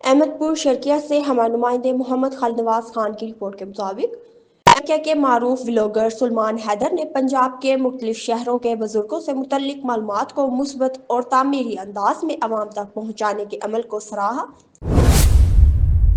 अहमदपुर शर्किया से हमारे नुमाइंदे मोहम्मद खालिद नवाज खान की रिपोर्ट के मुताबिक एमके के मारूफ व्लॉगर सलमान हैदर ने पंजाब के मुख्तलिफ शहरों के बुजुर्गों से मुतल्लिक मालूमात को मुस्बत और तामीरी अंदाज में अवाम तक पहुँचाने के अमल को सराहा।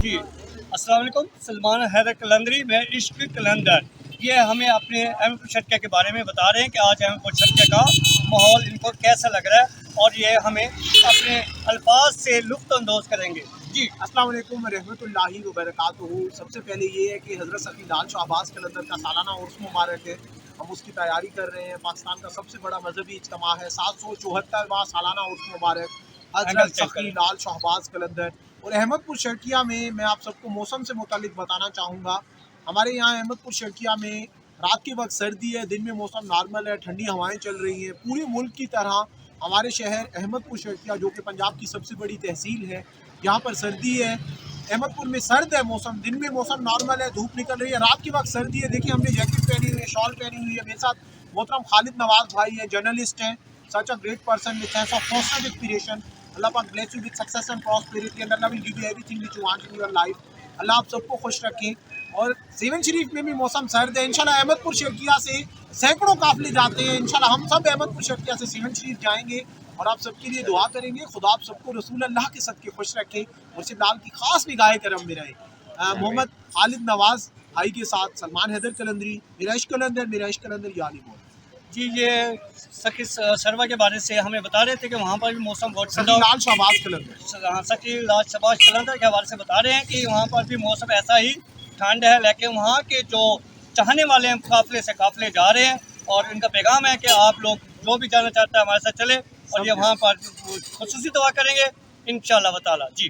जी अस्सलाम वालेकुम। सलमान हैदर कलंदरी में इश्क कलंदर ये हमें अपने अहमदपुर शर्किया के बारे में बता रहे हैं कि आज अहमदपुर शर्किया का माहौल इनको कैसा लग रहा है और ये हमें अपने अल्फाज से लुत्फ़ अंदोज़ करेंगे। जी अस्सलाम वालेकुम रहमतुल्लाहि व बरकातुहू। सबसे पहले ये है कि हज़रत सफ़ी लाल शहबाज कलंदर का सालाना उर्स मुबारक है। हम उसकी तैयारी कर रहे हैं। पाकिस्तान का सबसे बड़ा मजहबी इज्तिमा है। 774वां सालाना उर्स मुबारक हज़रत सफ़ी लाल शहबाज कलंदर। और अहमदपुर शर्किया में मैं आप सबको मौसम से मुतालिक बताना चाहूँगा। हमारे यहाँ अहमदपुर शर्किया में रात के वक्त सर्दी है, दिन में मौसम नॉर्मल है, ठंडी हवाएँ चल रही हैं। पूरे मुल्क की तरह हमारे शहर अहमदपुर शर्किया, जो कि पंजाब की सबसे बड़ी तहसील है, यहाँ पर सर्दी है। अहमदपुर में सर्द है मौसम, दिन में मौसम नॉर्मल है, धूप निकल रही है, रात के वक्त सर्दी है। देखिए हमने जैकेट पहनी हुई है, शॉल पहनी हुई है। मेरे साथ मोहतरम खालिद नवाज भाई है, जर्नलिस्ट हैं, such a great person with sense of personal inspiration. Allah पाक bless you with success and prosperity and Allah will give you everything which you want in your life. Allah आप सबको खुश रखें। और सेवन शरीफ में भी मौसम सर्द है। इंशाल्लाह अहमदपुर शर्किया से सैकड़ों काफिले जाते हैं। इंशाल्लाह हम सब अहमदपुर शर्किया से सेवन शरीफ जाएंगे और आप सबके लिए दुआ करेंगे। खुदा आप सबको रसूल अल्लाह के सदके खुश रखे और सिर्फ लाल की खास निगाह करम में रहे। मोहम्मद खालिद नवाज भाई के साथ सलमान हैदर कलंदरी, मेरा इश्क कलंदर यानी बोल। जी ये सखी सरवा के बारे से हमें बता रहे थे कि वहाँ पर भी मौसम बहुत ठंडा। लाल शहबाज कलंदर, हाँ, सखी लाल शहबाज कलंदर के हवाले से बता रहे हैं कि वहाँ पर भी मौसम ऐसा ही ठंड है, लेकिन वहाँ के जो चाहने वाले हैं काफ़िले से काफ़िले जा रहे हैं और इनका पैगाम है कि आप लोग जो भी जाना चाहता है हमारे साथ चले और ये वहाँ पर खुसूसी दुआ करेंगे इंशाअल्लाह ताला। जी।